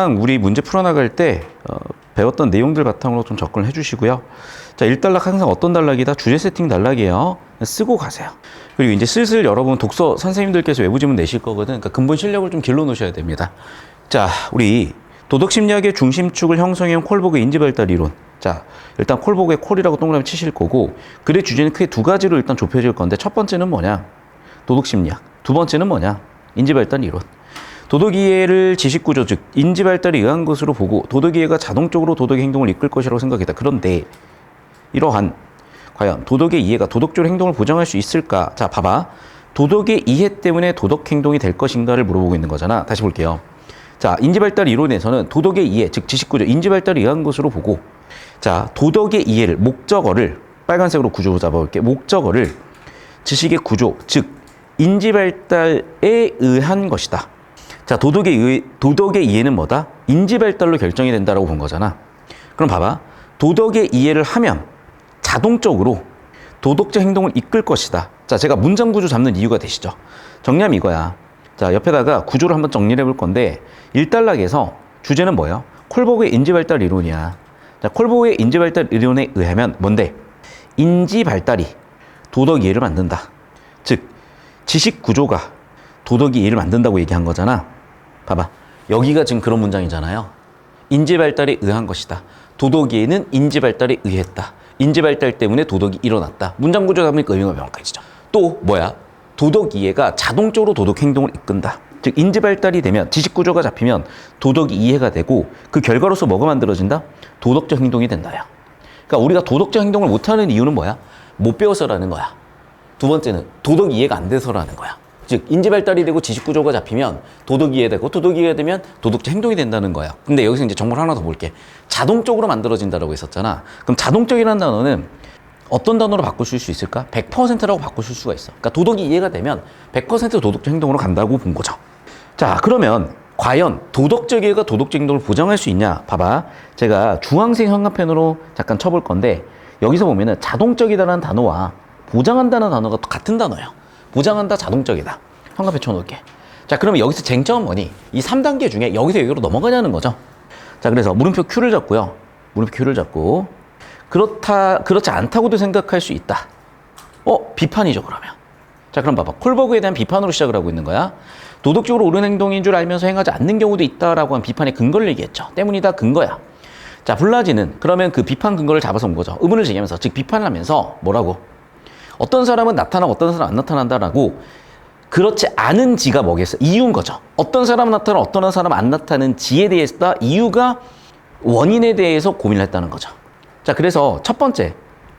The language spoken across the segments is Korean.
우리 문제 풀어나갈 때 배웠던 내용들 바탕으로 좀 접근을 해주시고요. 자, 1단락 항상 어떤 단락이다? 주제 세팅 단락이에요. 쓰고 가세요. 그리고 이제 슬슬 여러분 독서 선생님들께서 외부 지문 내실 거거든. 그러니까 근본 실력을 좀 길러 놓으셔야 됩니다. 자, 우리 도덕심리학의 중심축을 형성해온 콜복의 인지발달 이론. 자, 일단 콜복의 콜이라고 동그라미 치실 거고, 글의 주제는 크게 두 가지로 일단 좁혀질 건데, 첫 번째는 뭐냐? 도덕심리학. 두 번째는 뭐냐? 인지발달 이론. 도덕이해를 지식구조, 즉 인지발달에 의한 것으로 보고 도덕이해가 자동적으로 도덕의 행동을 이끌 것이라고 생각했다. 그런데 이러한 과연 도덕의 이해가 도덕적으로 행동을 보장할 수 있을까? 자, 봐봐. 도덕의 이해 때문에 도덕 행동이 될 것인가를 물어보고 있는 거잖아. 다시 볼게요. 자, 인지발달 이론에서는 도덕의 이해, 즉 지식구조, 인지발달에 의한 것으로 보고, 자, 도덕의 이해를, 목적어를 빨간색으로 구조로 잡아볼게. 목적어를 지식의 구조, 즉 인지발달에 의한 것이다. 자, 도덕의 이해는 뭐다? 인지발달로 결정이 된다라고 본 거잖아. 그럼 봐봐. 도덕의 이해를 하면 자동적으로 도덕적 행동을 이끌 것이다. 자, 제가 문장 구조 잡는 이유가 되시죠? 정리하면 이거야. 자, 옆에다가 구조를 한번 정리를 해볼 건데, 1단락에서 주제는 뭐예요? 콜복의 인지발달 이론이야. 자, 콜복의 인지발달 이론에 의하면 뭔데? 인지발달이 도덕 이해를 만든다. 즉, 지식 구조가 도덕 이해를 만든다고 얘기한 거잖아. 봐봐. 여기가 지금 그런 문장이잖아요. 인지발달에 의한 것이다. 도덕 이해는 인지발달에 의했다. 인지발달 때문에 도덕이 일어났다. 문장 구조 잡으니까 의미가 명확해지죠. 또 뭐야? 도덕 이해가 자동적으로 도덕 행동을 이끈다. 즉 인지발달이 되면, 지식 구조가 잡히면 도덕이 이해가 되고, 그 결과로서 뭐가 만들어진다? 도덕적 행동이 된다요. 그러니까 우리가 도덕적 행동을 못하는 이유는 뭐야? 못 배워서라는 거야. 두 번째는 도덕 이해가 안 돼서라는 거야. 즉 인지발달이 되고 지식구조가 잡히면 도덕 이해되고, 도덕 이해되면 도덕적 행동이 된다는 거야. 근데 여기서 이제 정보를 하나 더 볼게. 자동적으로 만들어진다라고 했었잖아. 그럼 자동적이라는 단어는 어떤 단어로 바꾸실 수 있을까? 100%라고 바꾸실 수가 있어. 그러니까 도덕이 이해가 되면 100% 도덕적 행동으로 간다고 본 거죠. 자, 그러면 과연 도덕적 이해가 도덕적 행동을 보장할 수 있냐? 봐봐. 제가 중앙색 형광펜으로 잠깐 쳐볼 건데, 여기서 보면은 자동적이다라는 단어와 보장한다는 단어가 같은 단어예요. 보장한다, 자동적이다. 형광펜 쳐놓을게. 자, 그러면 여기서 쟁점은 뭐니? 이 3단계 중에 여기서 여기로 넘어가냐는 거죠. 자, 그래서 물음표 Q를 잡고요. 물음표 Q를 잡고, 그렇지 않다고도 생각할 수 있다. 비판이죠, 그러면. 자, 그럼 봐봐. 콜버그에 대한 비판으로 시작을 하고 있는 거야. 도덕적으로 옳은 행동인 줄 알면서 행하지 않는 경우도 있다라고 한 비판의 근거를 얘기했죠. 때문이다, 근거야. 자, 블라지는 그러면 그 비판 근거를 잡아서 온 거죠. 의문을 제기하면서, 즉 비판을 하면서 뭐라고? 어떤 사람은 나타나고 어떤 사람은 안 나타난다라고, 그렇지 않은지가 뭐겠어? 이유인 거죠. 어떤 사람은 나타나고 어떤 사람은 안 나타나는지에 대해서 이유가, 원인에 대해서 고민을 했다는 거죠. 자, 그래서 첫 번째,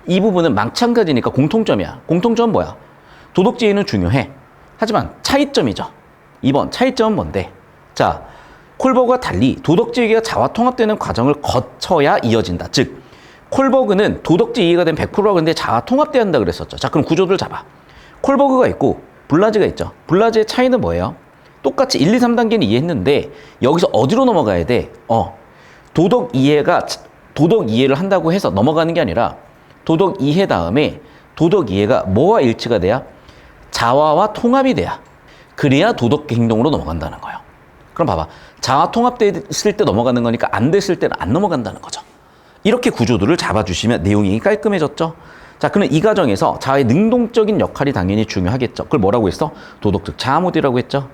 이 부분은 마찬가지니까 공통점이야. 공통점은 뭐야? 도덕지혜는 중요해. 하지만 차이점이죠. 2번, 차이점은 뭔데? 자, 콜버그와 달리 도덕지혜가 자와 통합되는 과정을 거쳐야 이어진다. 즉, 콜버그는 도덕지 이해가 된 100%라 근데 자아 통합돼야 한다 그랬었죠. 자, 그럼 구조를 잡아. 콜버그가 있고 블라지가 있죠. 블라지의 차이는 뭐예요? 똑같이 1, 2, 3단계는 이해했는데 여기서 어디로 넘어가야 돼? 도덕 이해를 한다고 해서 넘어가는 게 아니라, 도덕 이해 다음에 도덕 이해가 뭐와 일치가 돼야? 자아와 통합이 돼야. 그래야 도덕 행동으로 넘어간다는 거예요. 그럼 봐봐. 자아 통합됐을 때 넘어가는 거니까 안 됐을 때는 안 넘어간다는 거죠. 이렇게 구조들을 잡아주시면 내용이 깔끔해졌죠. 자, 그럼 이 과정에서 자아의 능동적인 역할이 당연히 중요하겠죠. 그걸 뭐라고 했어? 도덕적 자아 모델이라고 했죠.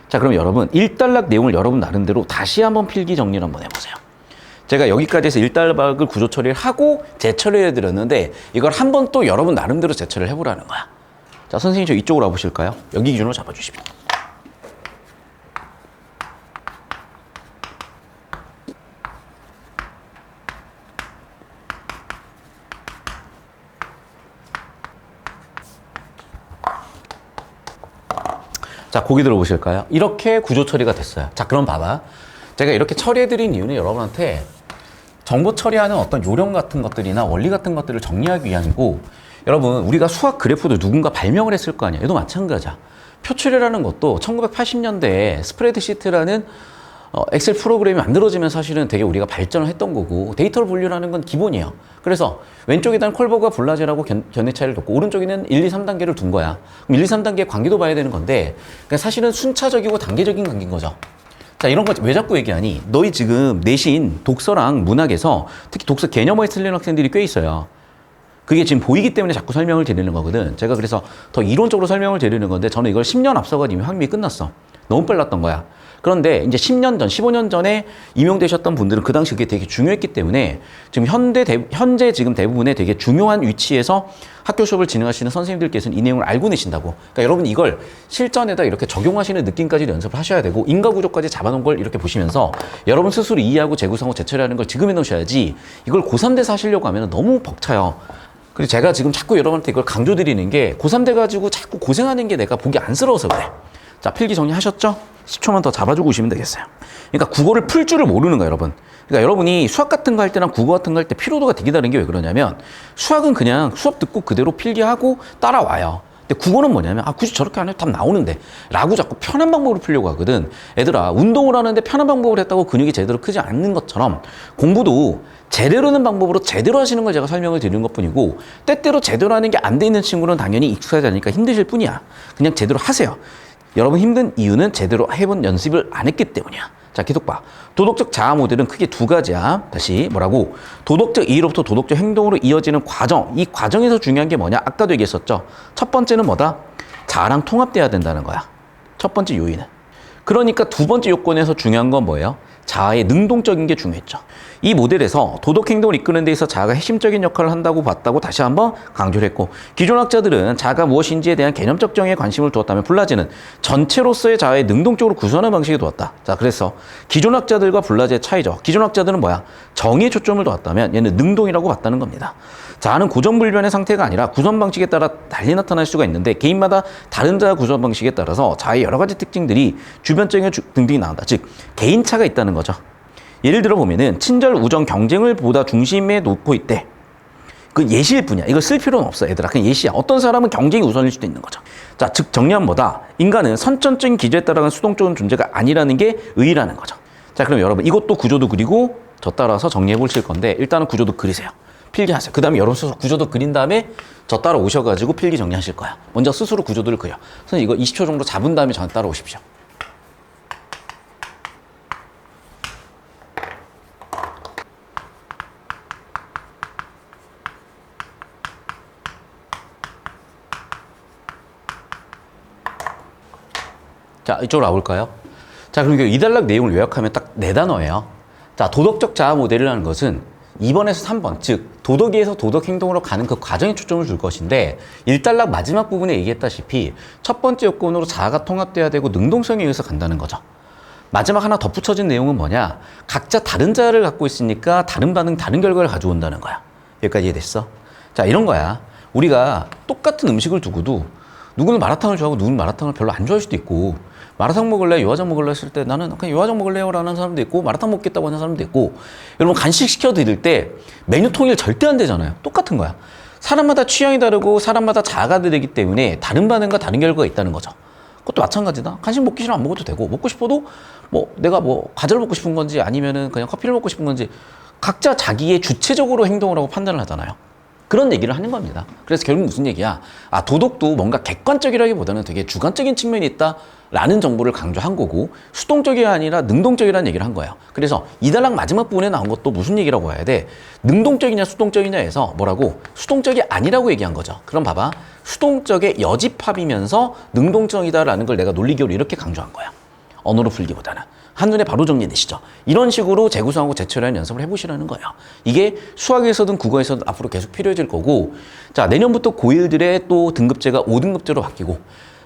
자, 그럼 여러분 1단락 내용을 여러분 나름대로 다시 한번 필기 정리를 한번 해보세요. 제가 여기까지 해서 1단락을 구조 처리를 하고 재처리를 해드렸는데, 이걸 한번 또 여러분 나름대로 재처리를 해보라는 거야. 자, 선생님 저 이쪽으로 와보실까요? 여기 기준으로 잡아주십시오. 자, 고기 들어보실까요? 이렇게 구조 처리가 됐어요. 자, 그럼 봐봐. 제가 이렇게 처리해드린 이유는 여러분한테 정보 처리하는 어떤 요령 같은 것들이나 원리 같은 것들을 정리하기 위함이고, 여러분 우리가 수학 그래프도 누군가 발명을 했을 거 아니야. 얘도 마찬가지야. 표출이라는 것도 1980년대에 스프레드시트라는 엑셀 프로그램이 만들어지면 사실은 되게 우리가 발전을 했던 거고, 데이터를 분류하는 건 기본이에요. 그래서 왼쪽에다는 콜버그와 블라지라고 견해 차이를 뒀고, 오른쪽에는 1, 2, 3단계를 둔 거야. 그럼 1, 2, 3단계의 관계도 봐야 되는 건데, 그러니까 사실은 순차적이고 단계적인 관계인 거죠. 자, 이런 거 왜 자꾸 얘기하니? 너희 지금 내신 독서랑 문학에서 특히 독서 개념어에 틀리는 학생들이 꽤 있어요. 그게 지금 보이기 때문에 자꾸 설명을 드리는 거거든. 제가 그래서 더 이론적으로 설명을 드리는 건데 저는 이걸 10년 앞서가 이미 학명이 끝났어. 너무 빨랐던 거야. 그런데 이제 10년 전, 15년 전에 임용되셨던 분들은 그 당시 그게 되게 중요했기 때문에 지금 현재 지금 대부분의 되게 중요한 위치에서 학교 수업을 진행하시는 선생님들께서는 이 내용을 알고 계신다고. 그러니까 여러분 이걸 실전에다 이렇게 적용하시는 느낌까지 연습을 하셔야 되고 인과 구조까지 잡아놓은 걸 이렇게 보시면서 여러분 스스로 이해하고 재구성하고 재처리하는 걸 지금 해놓으셔야지 이걸 고3 돼서 하시려고 하면 너무 벅차요. 그리고 제가 지금 자꾸 여러분한테 이걸 강조드리는 게 고3 돼가지고 자꾸 고생하는 게 내가 보기 안쓰러워서 그래. 자, 필기 정리하셨죠? 10초만 더 잡아주고 오시면 되겠어요. 그러니까 국어를 풀 줄을 모르는 거예요, 여러분. 그러니까 여러분이 수학 같은 거 할 때랑 국어 같은 거 할 때 피로도가 되게 다른 게 왜 그러냐면 수학은 그냥 수업 듣고 그대로 필기하고 따라와요. 근데 국어는 뭐냐면 굳이 저렇게 안 해도 답 나오는데 라고 자꾸 편한 방법으로 풀려고 하거든. 애들아, 운동을 하는데 편한 방법으로 했다고 근육이 제대로 크지 않는 것처럼 공부도 제대로 하는 방법으로 제대로 하시는 걸 제가 설명을 드리는 것뿐이고 때때로 제대로 하는 게 안 돼 있는 친구는 당연히 익숙하지 않으니까 힘드실 뿐이야. 그냥 제대로 하세요. 여러분 힘든 이유는 제대로 해본 연습을 안 했기 때문이야. 자, 계속 봐. 도덕적 자아 모델은 크게 두 가지야. 다시 뭐라고? 도덕적 이해로부터 도덕적 행동으로 이어지는 과정. 이 과정에서 중요한 게 뭐냐? 아까도 얘기했었죠. 첫 번째는 뭐다? 자아랑 통합돼야 된다는 거야. 첫 번째 요인은. 그러니까 두 번째 요건에서 중요한 건 뭐예요? 자아의 능동적인 게 중요했죠. 이 모델에서 도덕 행동을 이끄는 데 있어 자아가 핵심적인 역할을 한다고 봤다고 다시 한번 강조를 했고, 기존 학자들은 자아가 무엇인지에 대한 개념적 정의에 관심을 두었다면 블라제는 전체로서의 자아의 능동적으로 구성하는 방식에 두었다. 자, 그래서 기존 학자들과 블라제의 차이죠. 기존 학자들은 뭐야? 정의에 초점을 두었다면 얘는 능동이라고 봤다는 겁니다. 자아는 고정불변의 상태가 아니라 구성 방식에 따라 달리 나타날 수가 있는데 개인마다 다른 자아 구성 방식에 따라서 자아의 여러 가지 특징들이 주변적인 등등이 나온다. 즉 개인차가 있다는 거죠. 예를 들어 보면은 친절, 우정, 경쟁을 보다 중심에 놓고 있대. 그 예시일 뿐이야. 이걸 쓸 필요는 없어, 얘들아. 그냥 예시야. 어떤 사람은 경쟁이 우선일 수도 있는 거죠. 자, 즉 정리하면 뭐다? 인간은 선천적인 기저에 따라간 수동적인 존재가 아니라는 게 의의라는 거죠. 자, 그럼 여러분 이것도 구조도 그리고 저 따라서 정리해 보실 건데 일단은 구조도 그리세요. 필기하세요. 그 다음에 여러분 스스로 구조도 그린 다음에 저 따라 오셔가지고 필기 정리하실 거야. 먼저 스스로 구조도를 그려. 선생님 이거 20초 정도 잡은 다음에 저한테 따라오십시오. 자, 이쪽으로 와볼까요? 자, 그럼 이 단락 내용을 요약하면 딱 4단어예요. 자, 도덕적 자아 모델이라는 것은 2번에서 3번, 즉 도덕에서 도덕 행동으로 가는 그 과정에 초점을 줄 것인데 1단락 마지막 부분에 얘기했다시피 첫 번째 요건으로 자아가 통합돼야 되고 능동성에 의해서 간다는 거죠. 마지막 하나 덧붙여진 내용은 뭐냐? 각자 다른 자아를 갖고 있으니까 다른 반응, 다른 결과를 가져온다는 거야. 여기까지 이해됐어? 자, 이런 거야. 우리가 똑같은 음식을 두고도 누구는 마라탕을 좋아하고 누구는 마라탕을 별로 안 좋아할 수도 있고, 마라탕 먹을래? 요화정 먹을래? 했을 때 나는 그냥 요화정 먹을래요? 라는 사람도 있고, 마라탕 먹겠다고 하는 사람도 있고. 여러분 간식 시켜드릴 때 메뉴 통일 절대 안 되잖아요. 똑같은 거야. 사람마다 취향이 다르고 사람마다 자아가 다르기 때문에 다른 반응과 다른 결과가 있다는 거죠. 그것도 마찬가지다. 간식 먹기 싫으면 안 먹어도 되고, 먹고 싶어도 내가 과자를 먹고 싶은 건지 아니면은 그냥 커피를 먹고 싶은 건지 각자 자기의 주체적으로 행동을 하고 판단을 하잖아요. 그런 얘기를 하는 겁니다. 그래서 결국 무슨 얘기야? 도덕도 뭔가 객관적이라기보다는 되게 주관적인 측면이 있다라는 정보를 강조한 거고, 수동적이 아니라 능동적이라는 얘기를 한 거예요. 그래서 이 단락 마지막 부분에 나온 것도 무슨 얘기라고 해야 돼? 능동적이냐 수동적이냐 해서 뭐라고? 수동적이 아니라고 얘기한 거죠. 그럼 봐봐. 수동적의 여집합이면서 능동적이다라는 걸 내가 논리적으로 이렇게 강조한 거야. 언어로 풀기보다는. 한눈에 바로 정리되시죠. 이런 식으로 재구성하고 재처리하는 연습을 해보시라는 거예요. 이게 수학에서든 국어에서든 앞으로 계속 필요해질 거고, 자, 내년부터 고1들의 또 등급제가 5등급제로 바뀌고,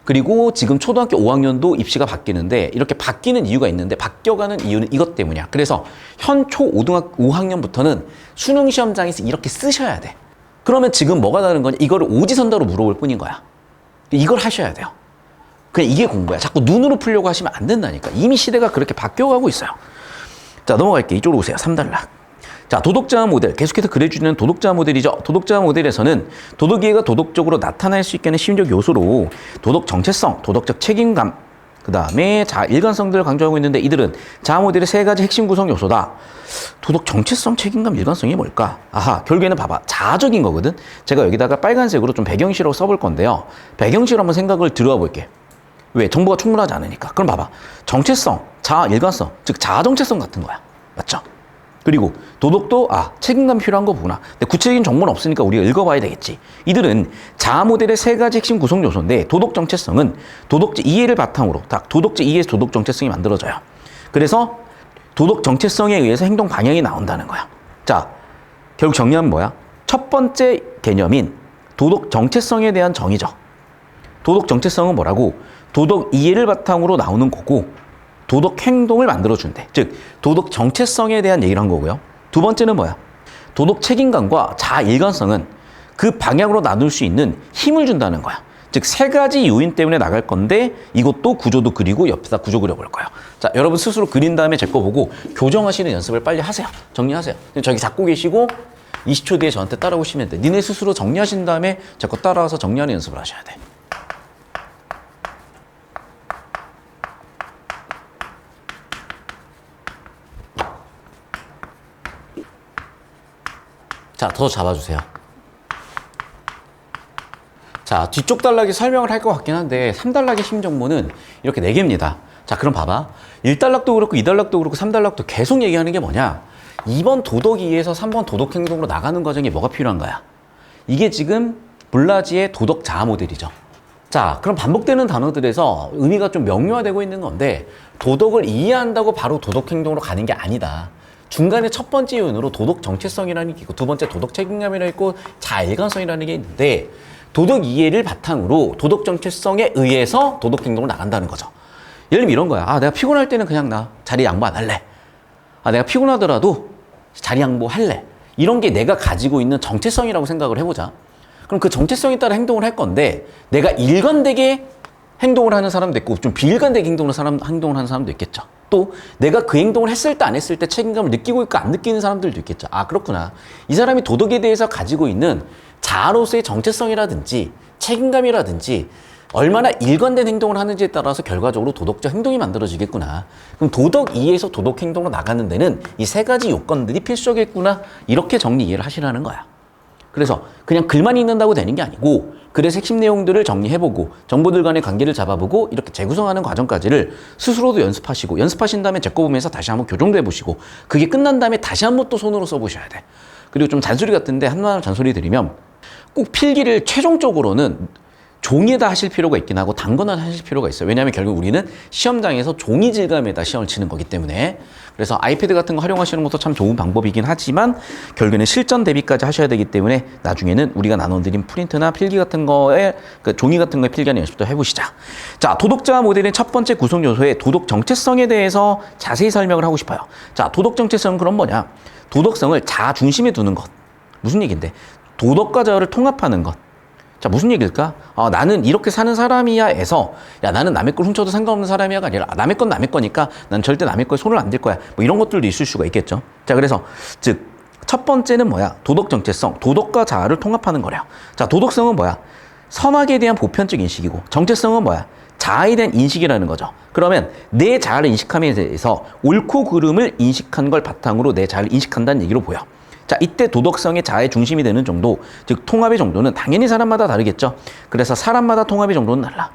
그리고 지금 초등학교 5학년도 입시가 바뀌는데, 이렇게 바뀌는 이유가 있는데, 바뀌어가는 이유는 이것 때문이야. 그래서 현 초 5학년부터는 수능 시험장에서 이렇게 쓰셔야 돼. 그러면 지금 뭐가 다른 거냐? 이거를 오지선다로 물어볼 뿐인 거야. 이걸 하셔야 돼요. 그냥 이게 공부야. 자꾸 눈으로 풀려고 하시면 안 된다니까. 이미 시대가 그렇게 바뀌어가고 있어요. 자, 넘어갈게요. 이쪽으로 오세요. 3단락. 자, 도덕자아 모델. 계속해서 그려주는 도덕자아 모델이죠. 도덕자아 모델에서는 도덕이해가 도덕적으로 나타날 수 있게 하는 심리적 요소로 도덕 정체성, 도덕적 책임감, 그 다음에 자아 일관성들을 강조하고 있는데, 이들은 자아 모델의 3가지 핵심 구성 요소다. 도덕 정체성, 책임감, 일관성이 뭘까? 아하, 결국에는 봐봐. 자아적인 거거든. 제가 여기다가 빨간색으로 좀 배경시로 써볼 건데요. 배경시로 한번 생각을 들어와 볼게. 왜? 정보가 충분하지 않으니까. 그럼 봐봐. 정체성, 자아 일관성, 즉 자아 정체성 같은 거야. 맞죠? 그리고 도덕도 책임감 필요한 거구나. 근데 구체적인 정보는 없으니까 우리가 읽어봐야 되겠지. 이들은 자아 모델의 세 가지 핵심 구성 요소인데 도덕 정체성은 도덕적 이해를 바탕으로 도덕적 이해에서 도덕 정체성이 만들어져요. 그래서 도덕 정체성에 의해서 행동 방향이 나온다는 거야. 자, 결국 정리하면 뭐야? 첫 번째 개념인 도덕 정체성에 대한 정의죠. 도덕 정체성은 뭐라고? 도덕 이해를 바탕으로 나오는 거고 도덕 행동을 만들어준대. 즉 도덕 정체성에 대한 얘기를 한 거고요. 두 번째는 뭐야? 도덕 책임감과 자아 일관성은 그 방향으로 나눌 수 있는 힘을 준다는 거야. 즉 세 가지 요인 때문에 나갈 건데 이것도 구조도 그리고 옆에다 구조 그려볼 거예요. 자, 여러분 스스로 그린 다음에 제 거 보고 교정하시는 연습을 빨리 하세요. 정리하세요. 저기 잡고 계시고 20초 뒤에 저한테 따라오시면 돼. 니네 스스로 정리하신 다음에 제 거 따라와서 정리하는 연습을 하셔야 돼. 자, 더 잡아주세요. 자, 뒤쪽 단락에 설명을 할 것 같긴 한데 3단락의 힘 정보는 이렇게 4개입니다. 자, 그럼 봐봐. 1단락도 그렇고 2단락도 그렇고 3단락도 계속 얘기하는 게 뭐냐? 2번 도덕 이해에서 3번 도덕 행동으로 나가는 과정에 뭐가 필요한 거야? 이게 지금 블라지의 도덕 자아 모델이죠. 자, 그럼 반복되는 단어들에서 의미가 좀 명료화되고 있는 건데 도덕을 이해한다고 바로 도덕 행동으로 가는 게 아니다. 중간에 첫 번째 요인으로 도덕 정체성이라는 게 있고 두 번째 도덕 책임감이라는 게 있고 자아 일관성이라는 게 있는데 도덕 이해를 바탕으로 도덕 정체성에 의해서 도덕 행동으로 나간다는 거죠. 예를 들면 이런 거야. 내가 피곤할 때는 그냥 나 자리 양보 안 할래. 내가 피곤하더라도 자리 양보할래. 이런 게 내가 가지고 있는 정체성이라고 생각을 해보자. 그럼 그 정체성에 따라 행동을 할 건데 내가 일관되게 행동을 하는 사람도 있고 좀 비일관되게 행동을 하는 사람도 있겠죠. 또 내가 그 행동을 했을 때 안 했을 때 책임감을 느끼고 있고 안 느끼는 사람들도 있겠죠. 그렇구나. 이 사람이 도덕에 대해서 가지고 있는 자아로서의 정체성이라든지 책임감이라든지 얼마나 일관된 행동을 하는지에 따라서 결과적으로 도덕적 행동이 만들어지겠구나. 그럼 도덕 이해에서 도덕 행동으로 나가는 데는 이 세 가지 요건들이 필수겠구나. 이렇게 정리 이해를 하시라는 거야. 그래서 그냥 글만 읽는다고 되는 게 아니고 글의 핵심 내용들을 정리해보고 정보들 간의 관계를 잡아보고 이렇게 재구성하는 과정까지를 스스로도 연습하시고 연습하신 다음에 제 거 보면서 다시 한번 교정도 해보시고 그게 끝난 다음에 다시 한번 또 손으로 써보셔야 돼. 그리고 좀 잔소리 같은데 하나만 잔소리 드리면 꼭 필기를 최종적으로는 종이에다 하실 필요가 있긴 하고 단거나 하실 필요가 있어요. 왜냐하면 결국 우리는 시험장에서 종이 질감에다 시험을 치는 거기 때문에. 그래서 아이패드 같은 거 활용하시는 것도 참 좋은 방법이긴 하지만 결국에는 실전 대비까지 하셔야 되기 때문에 나중에는 우리가 나눠드린 프린트나 필기 같은 거에 종이 같은 거에 필기하는 연습도 해보시자. 자, 도덕자 모델의 첫 번째 구성 요소의 도덕 정체성에 대해서 자세히 설명을 하고 싶어요. 자, 도덕 정체성은 그럼 뭐냐? 도덕성을 자아 중심에 두는 것. 무슨 얘기인데? 도덕과 자아를 통합하는 것. 자, 무슨 얘기일까? 나는 이렇게 사는 사람이야 에서 나는 남의 걸 훔쳐도 상관없는 사람이야가 아니라 남의 건 남의 거니까 난 절대 남의 거에 손을 안 댈 거야. 뭐 이런 것들도 있을 수가 있겠죠. 자, 그래서 즉 첫 번째는 뭐야? 도덕 정체성, 도덕과 자아를 통합하는 거래요. 자, 도덕성은 뭐야? 선악에 대한 보편적 인식이고 정체성은 뭐야? 자아에 대한 인식이라는 거죠. 그러면 내 자아를 인식함에 대해서 옳고 그름을 인식한 걸 바탕으로 내 자아를 인식한다는 얘기로 보여. 자, 이때 도덕성의 자아의 중심이 되는 정도, 즉 통합의 정도는 당연히 사람마다 다르겠죠. 그래서 사람마다 통합의 정도는 달라.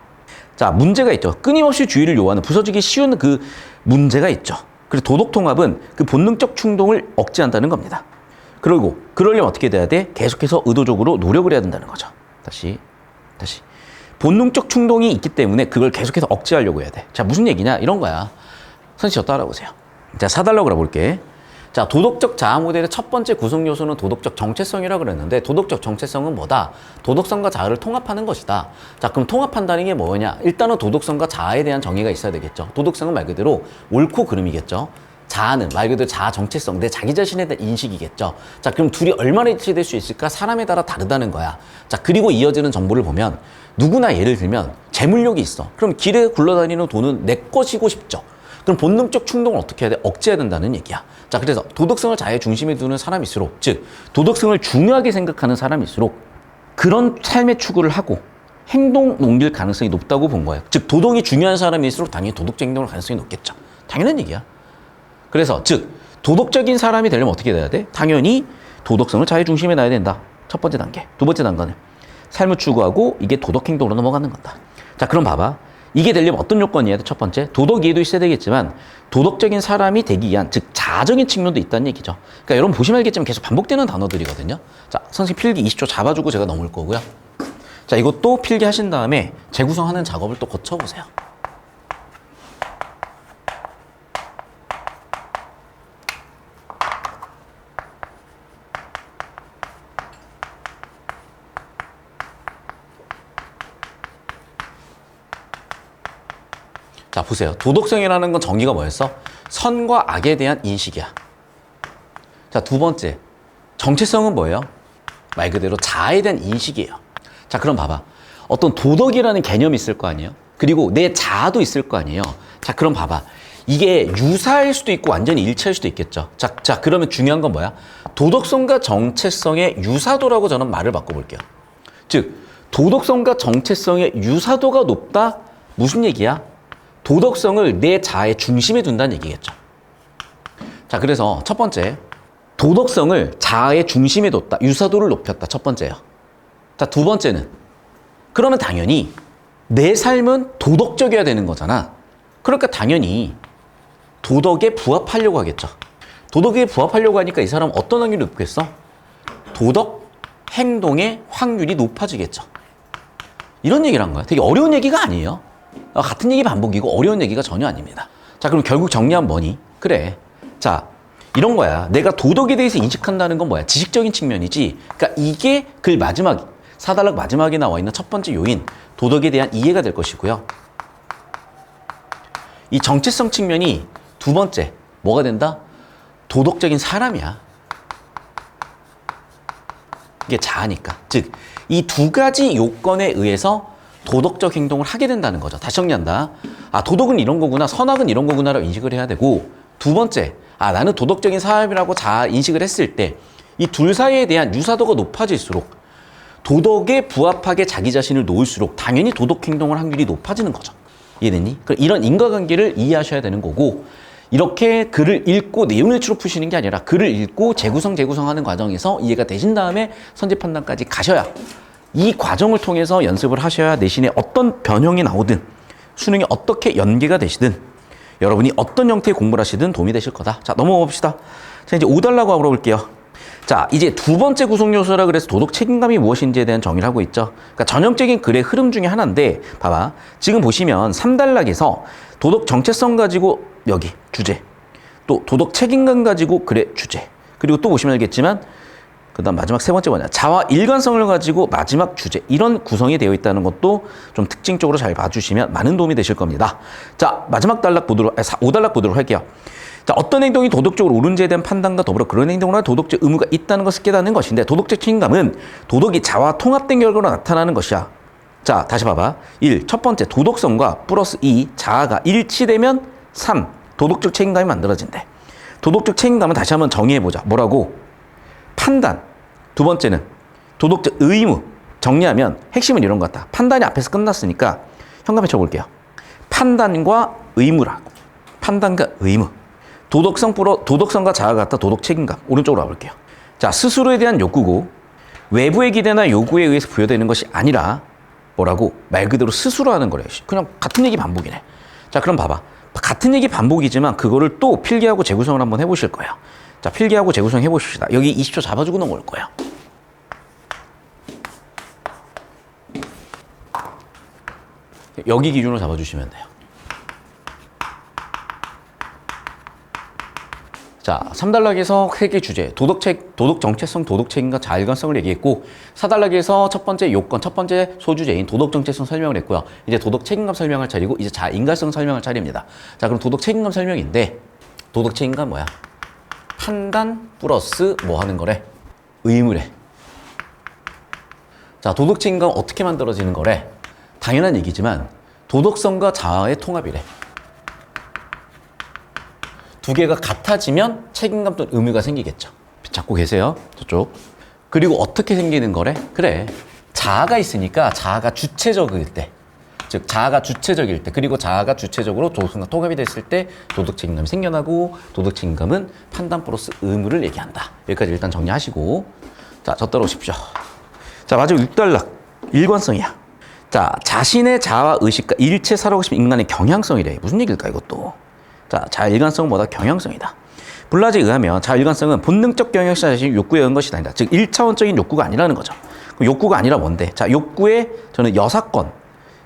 자, 문제가 있죠. 끊임없이 주의를 요하는 부서지기 쉬운 그 문제가 있죠. 그리고 도덕 통합은 그 본능적 충동을 억제한다는 겁니다. 그리고 그러려면 어떻게 돼야 돼? 계속해서 의도적으로 노력을 해야 된다는 거죠. 다시. 본능적 충동이 있기 때문에 그걸 계속해서 억제하려고 해야 돼. 자, 무슨 얘기냐? 이런 거야. 선생님 저 따라오세요. 자, 4달러 그려볼게. 자, 도덕적 자아 모델의 첫 번째 구성 요소는 도덕적 정체성이라고 그랬는데 도덕적 정체성은 뭐다? 도덕성과 자아를 통합하는 것이다. 자, 그럼 통합한다는 게 뭐냐? 일단은 도덕성과 자아에 대한 정의가 있어야 되겠죠. 도덕성은 말 그대로 옳고 그름이겠죠. 자아는 말 그대로 자아 정체성, 내 자기 자신에 대한 인식이겠죠. 자, 그럼 둘이 얼마나 일치될 수 있을까? 사람에 따라 다르다는 거야. 자, 그리고 이어지는 정보를 보면 누구나 예를 들면 재물력이 있어. 그럼 길에 굴러다니는 돈은 내 것이고 싶죠. 그럼 본능적 충동을 어떻게 해야 돼? 억제해야 된다는 얘기야. 자, 그래서 도덕성을 자아의 중심에 두는 사람일수록, 즉 도덕성을 중요하게 생각하는 사람일수록 그런 삶의 추구를 하고 행동 옮길 가능성이 높다고 본 거예요. 즉 도덕이 중요한 사람일수록 당연히 도덕적 행동을 가능성이 높겠죠. 당연한 얘기야. 그래서 즉 도덕적인 사람이 되려면 어떻게 돼야 돼? 당연히 도덕성을 자아의 중심에 놔야 된다. 첫 번째 단계. 두 번째 단계는 삶을 추구하고 이게 도덕 행동으로 넘어가는 거다. 자, 그럼 봐봐. 이게 되려면 어떤 요건이어야 돼? 첫 번째, 도덕 이해도 있어야 되겠지만 도덕적인 사람이 되기 위한, 즉 자아적인 측면도 있다는 얘기죠. 그러니까 여러분 보시면 알겠지만 계속 반복되는 단어들이거든요. 자, 선생님 필기 20초 잡아주고 제가 넘을 거고요. 자, 이것도 필기하신 다음에 재구성하는 작업을 또 거쳐보세요. 자, 보세요. 도덕성이라는 건 정의가 뭐였어? 선과 악에 대한 인식이야. 자, 두 번째. 정체성은 뭐예요? 말 그대로 자아에 대한 인식이에요. 자, 그럼 봐봐. 어떤 도덕이라는 개념이 있을 거 아니에요? 그리고 내 자아도 있을 거 아니에요? 자, 그럼 봐봐. 이게 유사할 수도 있고 완전히 일치할 수도 있겠죠. 자, 그러면 중요한 건 뭐야? 도덕성과 정체성의 유사도라고 저는 말을 바꿔볼게요. 즉, 도덕성과 정체성의 유사도가 높다? 무슨 얘기야? 도덕성을 내 자아의 중심에 둔다는 얘기겠죠. 자, 그래서 첫 번째, 도덕성을 자아의 중심에 뒀다. 유사도를 높였다. 첫 번째요. 자, 두 번째는, 그러면 당연히 내 삶은 도덕적이어야 되는 거잖아. 그러니까 당연히 도덕에 부합하려고 하겠죠. 도덕에 부합하려고 하니까 이 사람은 어떤 확률이 높겠어? 도덕 행동의 확률이 높아지겠죠. 이런 얘기를 한 거야. 되게 어려운 얘기가 아니에요. 같은 얘기 반복이고 어려운 얘기가 전혀 아닙니다. 자, 그럼 결국 정리하면 뭐니? 그래. 자, 이런 거야. 내가 도덕에 대해서 인식한다는 건 뭐야? 지식적인 측면이지. 그러니까 이게 글 마지막, 4단락 마지막에 나와 있는 첫 번째 요인, 도덕에 대한 이해가 될 것이고요. 이 정체성 측면이 두 번째, 뭐가 된다? 도덕적인 사람이야. 이게 자아니까. 즉, 이 두 가지 요건에 의해서 도덕적 행동을 하게 된다는 거죠. 다시 정리한다. 아, 도덕은 이런 거구나, 선악은 이런 거구나라고 인식을 해야 되고, 두 번째, 아, 나는 도덕적인 사람이라고 자아 인식을 했을 때 이 둘 사이에 대한 유사도가 높아질수록, 도덕에 부합하게 자기 자신을 놓을수록 당연히 도덕 행동을 확률이 높아지는 거죠. 이해됐니? 이런 인과관계를 이해하셔야 되는 거고, 이렇게 글을 읽고 내용 일치로 푸시는 게 아니라 글을 읽고 재구성하는 과정에서 이해가 되신 다음에 선제 판단까지 가셔야, 이 과정을 통해서 연습을 하셔야 내신에 어떤 변형이 나오든 수능이 어떻게 연계가 되시든 여러분이 어떤 형태의 공부를 하시든 도움이 되실 거다. 자, 넘어가 봅시다. 자, 이제 5달라고 알아볼게요. 자, 이제 두 번째 구성 요소라 그래서 도덕 책임감이 무엇인지에 대한 정의를 하고 있죠. 그러니까 전형적인 글의 흐름 중에 하나인데, 봐봐. 지금 보시면 3단락에서 도덕 정체성 가지고 여기 주제, 또 도덕 책임감 가지고 글의 주제, 그리고 또 보시면 알겠지만 그 다음 마지막 세 번째 뭐냐, 자아 일관성을 가지고 마지막 주제, 이런 구성이 되어 있다는 것도 좀 특징적으로 잘 봐주시면 많은 도움이 되실 겁니다. 자, 마지막 단락 보도록, 5단락 보도록 할게요. 자, 어떤 행동이 도덕적으로 옳은지에 대한 판단과 더불어 그런 행동을 할 도덕적 의무가 있다는 것을 깨닫는 것인데, 도덕적 책임감은 도덕이 자아와 통합된 결과로 나타나는 것이야. 자, 다시 봐봐. 1. 첫 번째, 도덕성과 플러스 2, 자아가 일치되면 3. 도덕적 책임감이 만들어진대. 도덕적 책임감은 다시 한번 정의해보자. 뭐라고? 판단. 두 번째는 도덕적 의무. 정리하면 핵심은 이런 것 같다. 판단이 앞에서 끝났으니까 현감에 쳐볼게요. 판단과 의무라고. 판단과 의무. 도덕성과 자아가 같다. 도덕 책임감. 오른쪽으로 와볼게요. 자, 스스로에 대한 욕구고 외부의 기대나 요구에 의해서 부여되는 것이 아니라 뭐라고? 말 그대로 스스로 하는 거래. 그냥 같은 얘기 반복이네. 자, 그럼 봐봐. 같은 얘기 반복이지만 그거를 또 필기하고 재구성을 한번 해보실 거예요. 자, 필기하고 재구성 해보십시다. 여기 20초 잡아주고 넘어올 거예요. 여기 기준으로 잡아주시면 돼요. 자, 3단락에서 3개 주제, 도덕 정체성, 도덕 책임과 자아 일관성을 얘기했고, 4단락에서 첫 번째 요건, 첫 번째 소주제인 도덕 정체성 설명을 했고요. 이제 도덕 책임감 설명할 차례고, 이제 자아 인간성 설명할 차례입니다. 자, 그럼 도덕 책임감 설명인데, 도덕 책임감 뭐야? 판단 플러스 뭐 하는 거래? 의무래. 자, 도덕 책임감 어떻게 만들어지는 거래? 당연한 얘기지만 도덕성과 자아의 통합이래. 두 개가 같아지면 책임감 또는 의무가 생기겠죠. 잡고 계세요. 저쪽. 그리고 어떻게 생기는 거래? 그래. 자아가 있으니까 자아가 주체적일 때, 즉 자아가 주체적일 때, 그리고 자아가 주체적으로 도덕성과 통합이 됐을 때 도덕 책임감이 생겨나고, 도덕 책임감은 판단 플러스 의무를 얘기한다. 여기까지 일단 정리하시고, 자, 저 따라오십시오. 자, 마지막 6단락 일관성이야. 자, 자신의 자아 의식과 일체 살아가고 싶은 인간의 경향성이래. 무슨 얘기일까 이것도. 자, 자아 일관성은 뭐다? 경향성이다. 블라즈에 의하면 자아 일관성은 본능적 경향성 자신의 욕구에 의한 것이 아니다. 즉 1차원적인 욕구가 아니라는 거죠. 그럼 욕구가 아니라 뭔데? 자, 욕구의 저는 여사건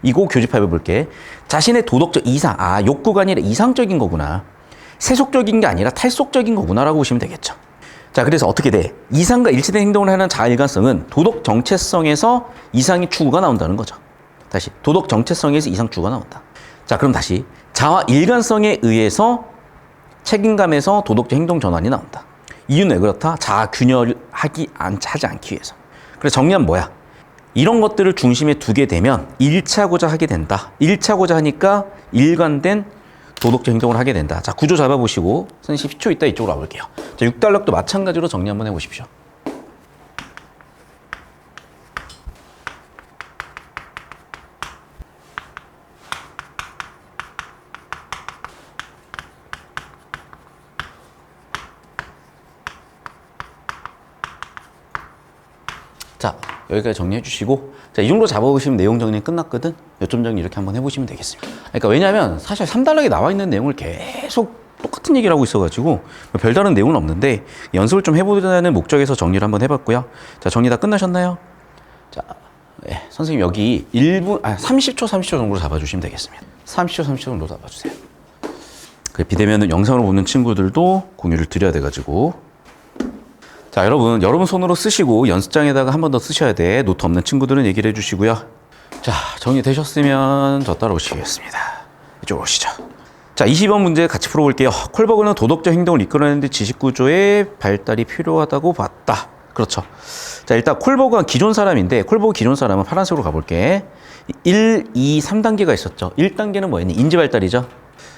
이고 교집합해 볼게. 자신의 도덕적 이상, 욕구가 아니라 이상적인 거구나. 세속적인 게 아니라 탈속적인 거구나라고 보시면 되겠죠. 자, 그래서 어떻게 돼? 이상과 일치된 행동을 하는 자아 일관성은 도덕 정체성에서 이상의 추구가 나온다는 거죠. 다시 도덕 정체성에서 이상 추구가 나온다. 자, 그럼 다시 자아 일관성에 의해서 책임감에서 도덕적 행동 전환이 나온다. 이유는 왜 그렇다? 자아 균열을 하지 않기 위해서. 그래서 정리하면 뭐야? 이런 것들을 중심에 두게 되면 일치하고자 하게 된다. 일치하고자 하니까 일관된 도덕적 행동을 하게 된다. 자, 구조 잡아보시고 선생님 10초 있다 이쪽으로 와볼게요. 자, 6단락도 마찬가지로 정리 한번 해보십시오. 자, 여기까지 정리해 주시고, 자, 이 정도 잡아보시면 내용 정리 끝났거든? 요점 정리 이렇게 한번 해보시면 되겠습니다. 그러니까 왜냐면 사실 3단락에 나와 있는 내용을 계속 똑같은 얘기를 하고 있어가지고 별다른 내용은 없는데 연습을 좀 해보자는 목적에서 정리를 한번 해봤고요. 자, 정리 다 끝나셨나요? 자, 네, 선생님 여기 30초 정도로 잡아주시면 되겠습니다. 30초 정도 잡아주세요. 비대면은 영상으로 보는 친구들도 공유를 드려야 돼가지고. 자, 여러분 손으로 쓰시고 연습장에다가 한 번 더 쓰셔야 돼. 노트 없는 친구들은 얘기를 해주시고요. 자, 정리되셨으면 저 따라오시겠습니다. 이쪽으로 오시죠. 자, 20번 문제 같이 풀어볼게요. 콜버그는 도덕적 행동을 이끌어내는데 지식구조의 발달이 필요하다고 봤다. 그렇죠. 자, 일단 콜버그가 기존 사람인데 콜버그 기존 사람은 파란색으로 가볼게. 1, 2, 3단계가 있었죠. 1단계는 뭐였니? 인지발달이죠.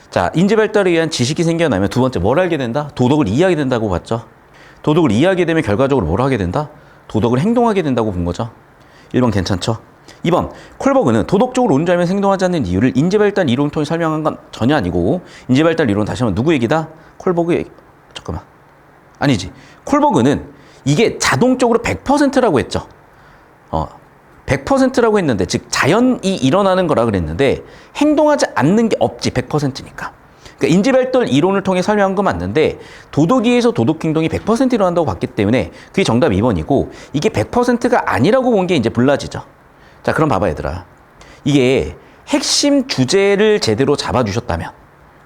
자, 인지발달에 의한 지식이 생겨나면 두 번째 뭘 알게 된다? 도덕을 이해하게 된다고 봤죠. 도덕을 이해하게 되면 결과적으로 뭘 하게 된다? 도덕을 행동하게 된다고 본 거죠. 1번 괜찮죠? 2번, 콜버그는 도덕적으로 옳은 줄 알면서 행동하지 않는 이유를 인지발달 이론을 통해 설명한 건 전혀 아니고, 인지발달 이론 다시 한번 누구 얘기다? 콜버그 얘기. 잠깐만. 아니지. 콜버그는 이게 자동적으로 100%라고 했죠. 100%라고 했는데, 즉 자연이 일어나는 거라 그랬는데 행동하지 않는 게 없지. 100%니까. 그러니까 인지발달 이론을 통해 설명한 건 맞는데 도덕이에서 도덕행동이 100% 일어난다고 봤기 때문에 그게 정답 2번이고, 이게 100%가 아니라고 본 게 이제 블라지죠. 자, 그럼 봐봐 얘들아. 이게 핵심 주제를 제대로 잡아주셨다면,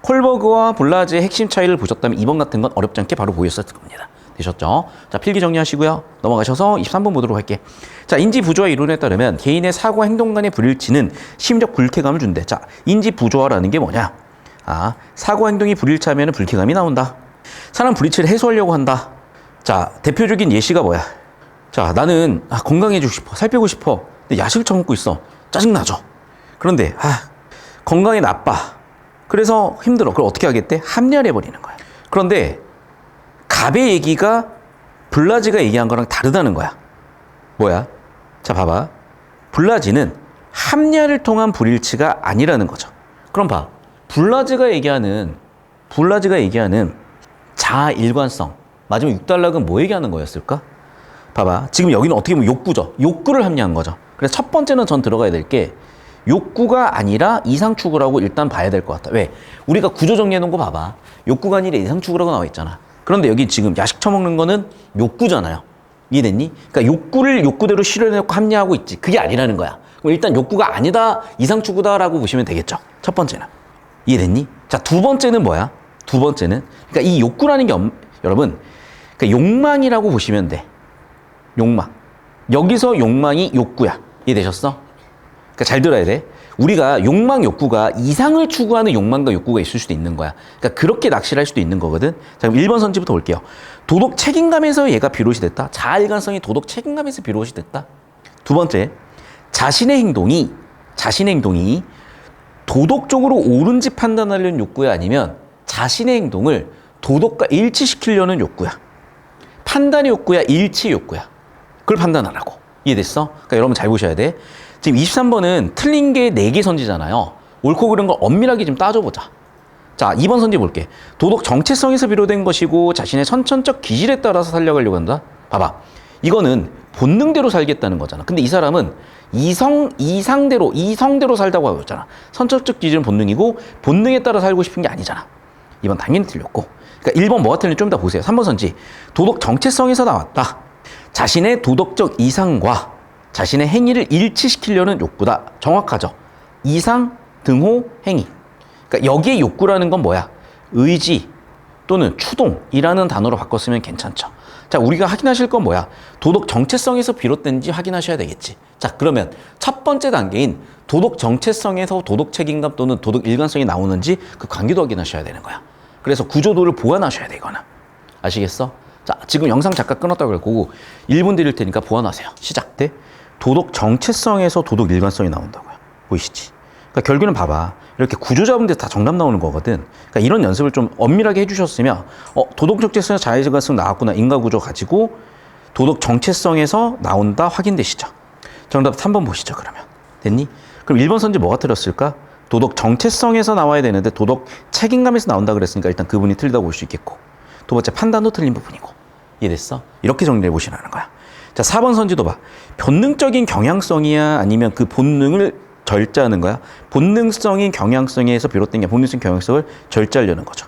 콜버그와 블라지의 핵심 차이를 보셨다면 2번 같은 건 어렵지 않게 바로 보였을 겁니다. 되셨죠? 자, 필기 정리하시고요. 넘어가셔서 23번 보도록 할게. 자, 인지 부조화 이론에 따르면 개인의 사고와 행동 간의 불일치는 심적 불쾌감을 준대. 자, 인지 부조화라는 게 뭐냐? 사고와 행동이 불일치하면 불쾌감이 나온다. 사람 불일치를 해소하려고 한다. 자, 대표적인 예시가 뭐야? 자, 나는 건강해지고 싶어. 살 빼고 싶어. 근데 야식을 처먹고 있어. 짜증나죠? 그런데 건강에 나빠. 그래서 힘들어. 그걸 어떻게 하겠대? 합리화해버리는 거야. 그런데 갑의 얘기가 블라지가 얘기한 거랑 다르다는 거야. 뭐야? 자, 봐봐. 블라지는 합리화를 통한 불일치가 아니라는 거죠. 그럼 봐. 블라지가 얘기하는 자아 일관성. 마지막 6단락은 뭐 얘기하는 거였을까? 봐봐. 지금 여기는 어떻게 보면 욕구죠. 욕구를 합리화한 거죠. 그래서 첫 번째는 전 들어가야 될 게 욕구가 아니라 이상 추구라고 일단 봐야 될 것 같다. 왜? 우리가 구조 정리해 놓은 거 봐봐. 욕구가 아니라 이상 추구라고 나와 있잖아. 그런데 여기 지금 야식 처먹는 거는 욕구잖아요. 이해됐니? 그러니까 욕구를 욕구대로 실현해놓고 합리화하고 있지. 그게 아니라는 거야. 그럼 일단 욕구가 아니다, 이상 추구다라고 보시면 되겠죠. 첫 번째는. 이해됐니? 자, 두 번째는 뭐야? 두 번째는, 그러니까 이 욕구라는 게 여러분, 그러니까 욕망이라고 보시면 돼. 욕망. 여기서 욕망이 욕구야. 이해되셨어? 그러니까 잘 들어야 돼. 우리가 욕구가 이상을 추구하는 욕망과 욕구가 있을 수도 있는 거야. 그러니까 그렇게 낚시를 할 수도 있는 거거든. 자, 그럼 1번 선지부터 볼게요. 도덕 책임감에서 얘가 비롯이 됐다. 자아 일관성이 도덕 책임감에서 비롯이 됐다. 두 번째, 자신의 행동이 도덕적으로 옳은지 판단하려는 욕구야, 아니면 자신의 행동을 도덕과 일치시키려는 욕구야. 판단의 욕구야, 일치 욕구야. 그걸 판단하라고. 이해됐어? 그러니까 여러분 잘 보셔야 돼. 지금 23번은 틀린 게 4개 선지잖아요. 옳고 그른 걸 엄밀하게 좀 따져보자. 자, 2번 선지 볼게. 도덕 정체성에서 비롯된 것이고 자신의 선천적 기질에 따라서 살려가려고 한다. 봐봐. 이거는 본능대로 살겠다는 거잖아. 근데 이 사람은 이성대로 살다고 하고 있잖아. 선천적 기준은 본능이고 본능에 따라 살고 싶은 게 아니잖아. 이번 당연히 틀렸고. 그러니까 1번 뭐가 틀린지 좀 이따 보세요. 3번 선지. 도덕 정체성에서 나왔다. 자신의 도덕적 이상과 자신의 행위를 일치시키려는 욕구다. 정확하죠. 이상, 등호, 행위. 그러니까 여기에 욕구라는 건 뭐야? 의지 또는 추동이라는 단어로 바꿨으면 괜찮죠. 자, 우리가 확인하실 건 뭐야? 도덕 정체성에서 비롯된지 확인하셔야 되겠지. 자, 그러면 첫 번째 단계인 도덕 정체성에서 도덕 책임감 또는 도덕 일관성이 나오는지 그 관계도 확인하셔야 되는 거야. 그래서 구조도를 보완하셔야 돼, 이거는. 아시겠어? 자, 지금 영상 잠깐 끊었다고 할 거고 1분 드릴 테니까 보완하세요. 시작 때 도덕 정체성에서 도덕 일관성이 나온다고요. 보이시지? 그러니까 결국은 봐봐. 이렇게 구조 잡은 데 다 정답 나오는 거거든. 그러니까 이런 연습을 좀 엄밀하게 해주셨으면 도덕 정체성에서 자의일관성 나왔구나. 인과구조 가지고 도덕 정체성에서 나온다 확인되시죠? 정답 3번 보시죠, 그러면. 됐니? 그럼 1번 선지 뭐가 틀렸을까? 도덕 정체성에서 나와야 되는데 도덕 책임감에서 나온다 그랬으니까 일단 그분이 틀리다고 볼 수 있겠고, 두 번째 판단도 틀린 부분이고. 이해됐어? 이렇게 정리해 보시라는 거야. 자, 4번 선지도 봐. 본능적인 경향성이야? 아니면 그 본능을 절제하는 거야? 본능성인 경향성에서 비롯된 게 본능성 경향성을 절제하려는 거죠.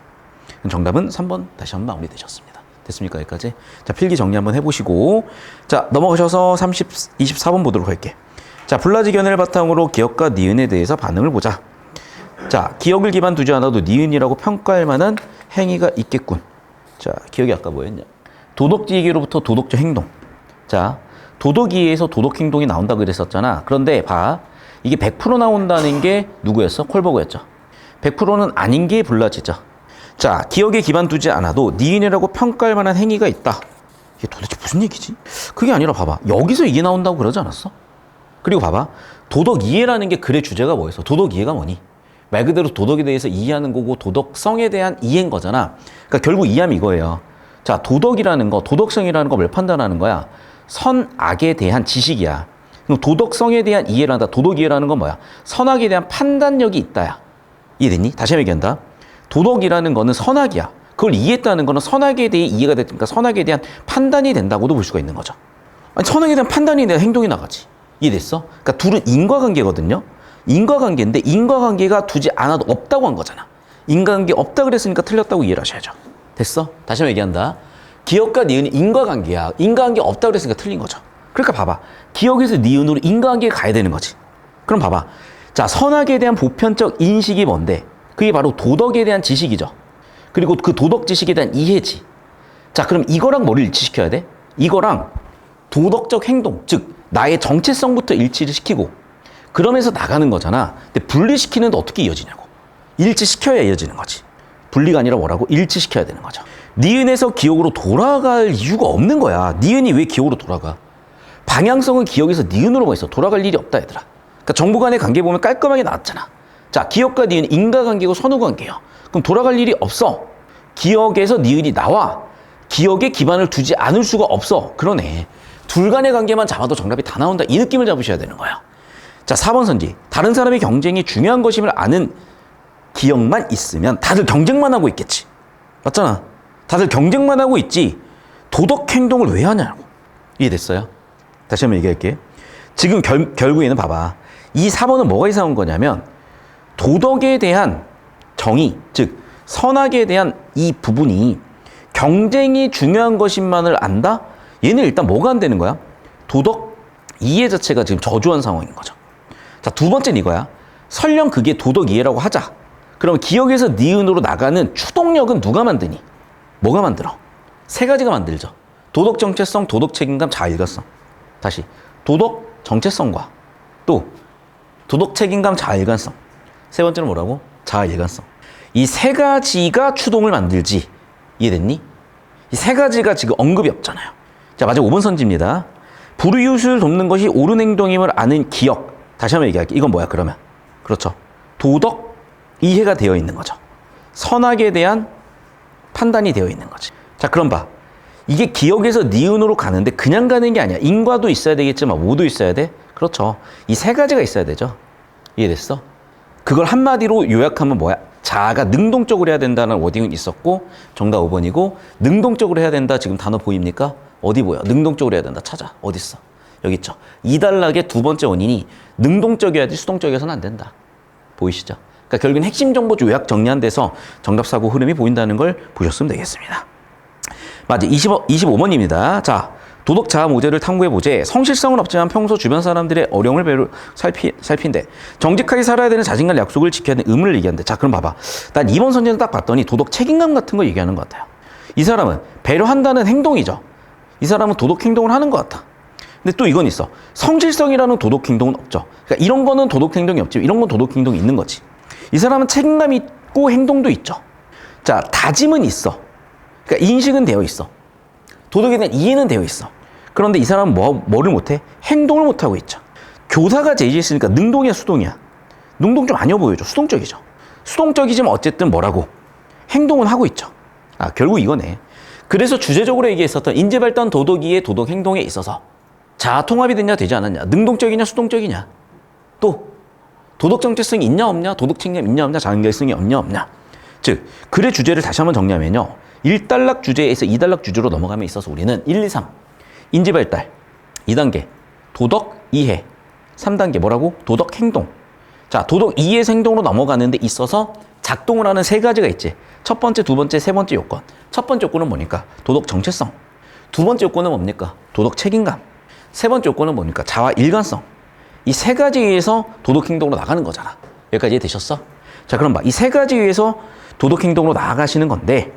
정답은 3번 다시 한번 마무리되셨습니다. 됐습니까? 여기까지. 자, 필기 정리 한번 해보시고, 자, 넘어가셔서 24번 보도록 할게. 자, 불라지 견해를 바탕으로 기억과 니은에 대해서 반응을 보자. 자, 기억을 기반 두지 않아도 니은이라고 평가할 만한 행위가 있겠군. 자, 기억이 아까 뭐였냐? 도덕지혜로부터 도덕적 행동. 자, 도덕이해에서 도덕 행동이 나온다 그랬었잖아. 그런데 봐. 이게 100% 나온다는 게 누구였어? 콜버그였죠. 100%는 아닌 게 불라지죠. 자, 기억에 기반 두지 않아도 니은이라고 평가할 만한 행위가 있다. 이게 도대체 무슨 얘기지? 그게 아니라 봐봐. 여기서 이게 나온다고 그러지 않았어? 그리고 봐봐. 도덕 이해라는 게 글의 주제가 뭐였어? 도덕 이해가 뭐니? 말 그대로 도덕에 대해서 이해하는 거고 도덕성에 대한 이해인 거잖아. 그러니까 결국 이해하면 이거예요. 자, 도덕이라는 거, 도덕성이라는 거 뭘 판단하는 거야? 선악에 대한 지식이야. 그럼 도덕성에 대한 이해를 한다. 도덕 이해라는 건 뭐야? 선악에 대한 판단력이 있다야. 이해됐니? 다시 한번 얘기한다. 도덕이라는 거는 선악이야. 그걸 이해했다는 거는 선악에 대해 이해가 됐으니까 선악에 대한 판단이 된다고도 볼 수가 있는 거죠. 아니, 선악에 대한 판단이 내가 행동이 나가지. 이해됐어? 그러니까 둘은 인과관계거든요. 인과관계인데 인과관계가 두지 않아도 없다고 한 거잖아. 인과관계 없다 그랬으니까 틀렸다고 이해를 하셔야죠. 됐어? 다시 한번 얘기한다. 기억과 니은이 인과관계야. 인과관계 없다 그랬으니까 틀린 거죠. 그러니까 봐봐. 기억에서 니은으로 인과관계에 가야 되는 거지. 그럼 봐봐. 자, 선악에 대한 보편적 인식이 뭔데? 그게 바로 도덕에 대한 지식이죠. 그리고 그 도덕 지식에 대한 이해지. 자, 그럼 이거랑 뭐를 일치시켜야 돼? 이거랑 도덕적 행동, 즉 나의 정체성부터 일치를 시키고 그러면서 나가는 거잖아. 근데 분리시키는데 어떻게 이어지냐고. 일치시켜야 이어지는 거지. 분리가 아니라 뭐라고? 일치시켜야 되는 거죠. 니은에서 기억으로 돌아갈 이유가 없는 거야. 니은이 왜 기억으로 돌아가? 방향성은 기억에서 니은으로만 있어. 돌아갈 일이 없다, 얘들아. 그러니까 정보 간의 관계 보면 깔끔하게 나왔잖아. 자, 기억과 니은 인과관계고 선후관계예요. 그럼 돌아갈 일이 없어. 기억에서 니은이 나와. 기억에 기반을 두지 않을 수가 없어. 그러네. 둘 간의 관계만 잡아도 정답이 다 나온다. 이 느낌을 잡으셔야 되는 거야. 자, 4번 선지. 다른 사람의 경쟁이 중요한 것임을 아는 기억만 있으면 다들 경쟁만 하고 있겠지. 맞잖아. 다들 경쟁만 하고 있지. 도덕 행동을 왜 하냐고. 이해됐어요? 다시 한번 얘기할게. 지금 결국에는 봐봐. 이 4번은 뭐가 이상한 거냐면 도덕에 대한 정의, 즉 선악에 대한 이 부분이 경쟁이 중요한 것임만을 안다? 얘는 일단 뭐가 안 되는 거야? 도덕 이해 자체가 지금 저조한 상황인 거죠. 자, 두 번째는 이거야. 설령 그게 도덕 이해라고 하자. 그럼 기억에서 니은으로 나가는 추동력은 누가 만드니? 뭐가 만들어? 세 가지가 만들죠. 도덕 정체성, 도덕 책임감, 자아일관성. 다시. 도덕 정체성과 또 도덕 책임감, 자아일관성. 세 번째는 뭐라고? 자아일관성. 이 세 가지가 추동을 만들지. 이해됐니? 이 세 가지가 지금 언급이 없잖아요. 자, 마지막 5번 선지입니다. 불이웃을 돕는 것이 옳은 행동임을 아는 기억. 다시 한번 얘기할게요. 이건 뭐야, 그러면? 그렇죠. 도덕 이해가 되어 있는 거죠. 선악에 대한 판단이 되어 있는 거지. 자, 그럼 봐. 이게 기억에서 니은으로 가는데 그냥 가는 게 아니야. 인과도 있어야 되겠지만 뭐도 있어야 돼? 그렇죠. 이 세 가지가 있어야 되죠. 이해됐어? 그걸 한마디로 요약하면 뭐야? 자아가 능동적으로 해야 된다는 워딩은 있었고 정답 5번이고 능동적으로 해야 된다 지금 단어 보입니까? 어디 보여? 능동적으로 해야 된다. 찾아. 어디 있어? 여기 있죠. 2단락의 두 번째 원인이 능동적이어야지 수동적이어서는 안 된다. 보이시죠? 그러니까 결국엔 핵심 정보 요약 정리한 데서 정답 사고 흐름이 보인다는 걸 보셨으면 되겠습니다. 맞아. 25번입니다. 자, 도덕 자아 모델을 탐구해보제. 성실성은 없지만 평소 주변 사람들의 어려움을 살핀데 정직하게 살아야 되는 자신과 약속을 지켜야 되는 의무를 얘기하는데, 자, 그럼 봐봐. 난 이번 선제는 딱 봤더니 도덕 책임감 같은 거 얘기하는 것 같아요. 이 사람은 배려한다는 행동이죠. 이 사람은 도덕 행동을 하는 것 같아. 근데 또 이건 있어. 성실성이라는 도덕 행동은 없죠. 그러니까 이런 거는 도덕 행동이 없지만 이런 건 도덕 행동이 있는 거지. 이 사람은 책임감이 있고 행동도 있죠. 자, 다짐은 있어. 그러니까 인식은 되어 있어. 도덕에 대한 이해는 되어 있어. 그런데 이 사람은 뭐를 못해? 행동을 못하고 있죠. 교사가 제시했으니까 능동이야, 수동이야? 능동 좀 아니어 보여줘. 수동적이죠. 수동적이지만 어쨌든 뭐라고? 행동은 하고 있죠. 아, 결국 이거네. 그래서 주제적으로 얘기했었던 인재발달 도덕이의 도덕 행동에 있어서 자아 통합이 됐냐 되지 않았냐, 능동적이냐 수동적이냐, 또 도덕 정체성이 있냐 없냐, 도덕 책임이 있냐 없냐, 자기결성이 없냐 없냐. 즉 글의 주제를 다시 한번 정리하면요, 1단락 주제에서 2단락 주제로 넘어감에 있어서 우리는 1, 2, 3 인지발달, 2단계 도덕 이해, 3단계 뭐라고? 도덕 행동. 자, 도덕 이해 행동으로 넘어가는 데 있어서 작동을 하는 세 가지가 있지. 첫 번째, 두 번째, 세 번째 요건. 첫 번째 요건은 뭐니까? 도덕 정체성. 두 번째 요건은 뭡니까? 도덕 책임감. 세 번째 요건은 뭡니까? 자아 일관성. 이 세 가지에 의해서 도덕 행동으로 나가는 거잖아. 여기까지 이해되셨어? 자, 그럼 봐. 이 세 가지에 의해서 도덕 행동으로 나아가시는 건데,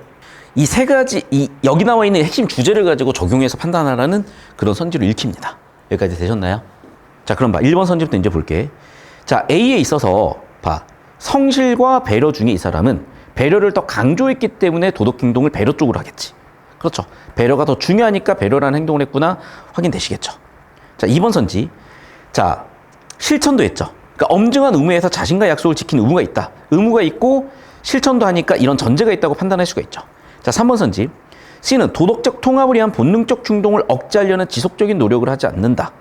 이 세 가지, 여기 나와 있는 핵심 주제를 가지고 적용해서 판단하라는 그런 선지로 읽힙니다. 여기까지 되셨나요? 자, 그럼 봐. 1번 선지부터 이제 볼게. 자, A에 있어서 봐. 성실과 배려 중에 이 사람은 배려를 더 강조했기 때문에 도덕 행동을 배려 쪽으로 하겠지. 그렇죠. 배려가 더 중요하니까 배려라는 행동을 했구나 확인되시겠죠. 자, 2번 선지. 자, 실천도 했죠. 그러니까 엄중한 의무에서 자신과 약속을 지키는 의무가 있다. 의무가 있고 실천도 하니까 이런 전제가 있다고 판단할 수가 있죠. 자, 3번 선지. C는 도덕적 통합을 위한 본능적 충동을 억제하려는 지속적인 노력을 하지 않는다.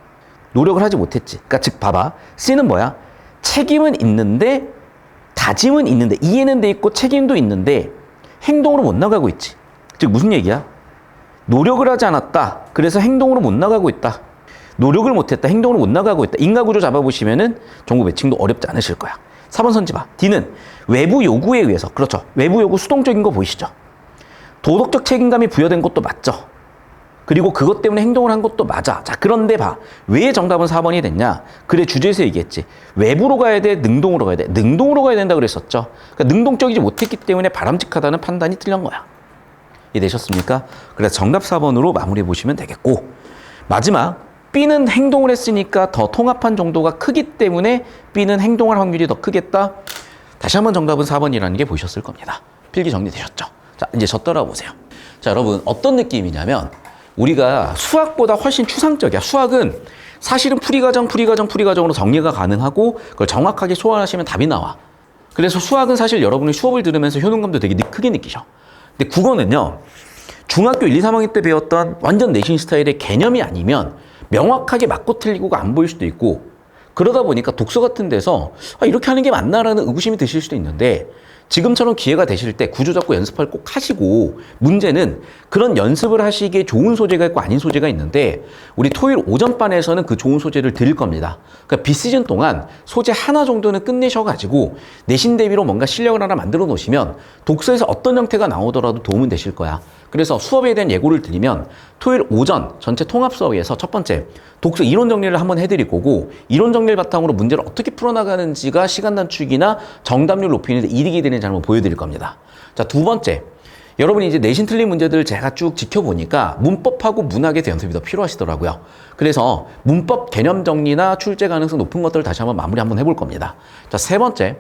노력을 하지 못했지. 그러니까 즉 봐봐. C는 뭐야? 책임은 있는데, 다짐은 있는데, 이해는 돼 있고 책임도 있는데 행동으로 못 나가고 있지. 즉 무슨 얘기야? 노력을 하지 않았다. 그래서 행동으로 못 나가고 있다. 노력을 못했다. 행동으로 못 나가고 있다. 인과구조 잡아보시면은 정보 매칭도 어렵지 않으실 거야. 4번 선지 봐. D는 외부 요구에 의해서, 그렇죠. 외부 요구 수동적인 거 보이시죠? 도덕적 책임감이 부여된 것도 맞죠. 그리고 그것 때문에 행동을 한 것도 맞아. 자, 그런데 봐. 왜 정답은 4번이 됐냐? 그래, 주제에서 얘기했지. 외부로 가야 돼? 능동으로 가야 돼? 능동으로 가야 된다 그랬었죠. 그러니까 능동적이지 못했기 때문에 바람직하다는 판단이 틀린 거야. 이해되셨습니까? 그래서 정답 4번으로 마무리해 보시면 되겠고, 마지막 B는 행동을 했으니까 더 통합한 정도가 크기 때문에 B는 행동할 확률이 더 크겠다. 다시 한번 정답은 4번이라는 게 보셨을 겁니다. 필기 정리되셨죠? 자, 이제 저 따라와 보세요. 자, 여러분 어떤 느낌이냐면 우리가 수학보다 훨씬 추상적이야. 수학은 사실은 풀이과정으로 정리가 가능하고 그걸 정확하게 소화하시면 답이 나와. 그래서 수학은 사실 여러분이 수업을 들으면서 효능감도 되게 크게 느끼셔. 근데 국어는요, 중학교 1, 2, 3학년 때 배웠던 완전 내신 스타일의 개념이 아니면 명확하게 맞고 틀리고가 안 보일 수도 있고, 그러다 보니까 독서 같은 데서 이렇게 하는 게 맞나라는 의구심이 드실 수도 있는데, 지금처럼 기회가 되실 때 구조 잡고 연습을 꼭 하시고, 문제는 그런 연습을 하시기에 좋은 소재가 있고 아닌 소재가 있는데, 우리 토요일 오전반에서는 그 좋은 소재를 드릴 겁니다. 그러니까 비시즌 동안 소재 하나 정도는 끝내셔가지고 내신 대비로 뭔가 실력을 하나 만들어 놓으시면 독서에서 어떤 형태가 나오더라도 도움은 되실 거야. 그래서 수업에 대한 예고를 드리면 토요일 오전 전체 통합 수업에서 첫 번째 독서 이론 정리를 한번 해드릴 거고, 이론 정리를 바탕으로 문제를 어떻게 풀어나가는지가 시간 단축이나 정답률 높이는 데 이득이 되는지 한번 보여드릴 겁니다. 자, 두 번째, 여러분이 이제 내신 틀린 문제들을 제가 쭉 지켜보니까 문법하고 문학에 대한 연습이 더 필요하시더라고요. 그래서 문법 개념 정리나 출제 가능성 높은 것들을 다시 한번 마무리 한번 해볼 겁니다. 자, 세 번째,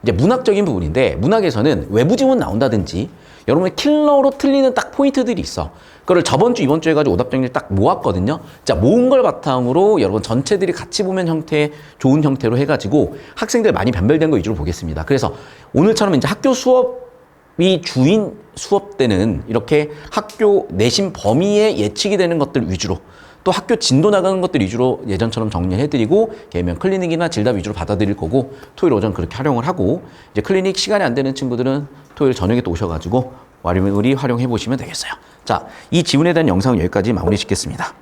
이제 문학적인 부분인데, 문학에서는 외부 지문 나온다든지 여러분의 킬러로 틀리는 딱 포인트들이 있어. 그걸 저번 주, 이번 주 해가지고 오답 정리를 딱 모았거든요. 자, 모은 걸 바탕으로 여러분 전체들이 같이 보면 형태, 좋은 형태로 해가지고 학생들 많이 변별된 거 위주로 보겠습니다. 그래서 오늘처럼 이제 학교 수업이 주인 수업 때는 이렇게 학교 내신 범위에 예측이 되는 것들 위주로, 또 학교 진도 나가는 것들 위주로 예전처럼 정리해드리고, 개면 클리닉이나 질답 위주로 받아들일 거고, 토요일 오전 그렇게 활용을 하고, 이제 클리닉 시간이 안 되는 친구들은 토요일 저녁에 또 오셔가지고 와리무리 활용해 보시면 되겠어요. 자, 이 지문에 대한 영상은 여기까지 마무리 짓겠습니다.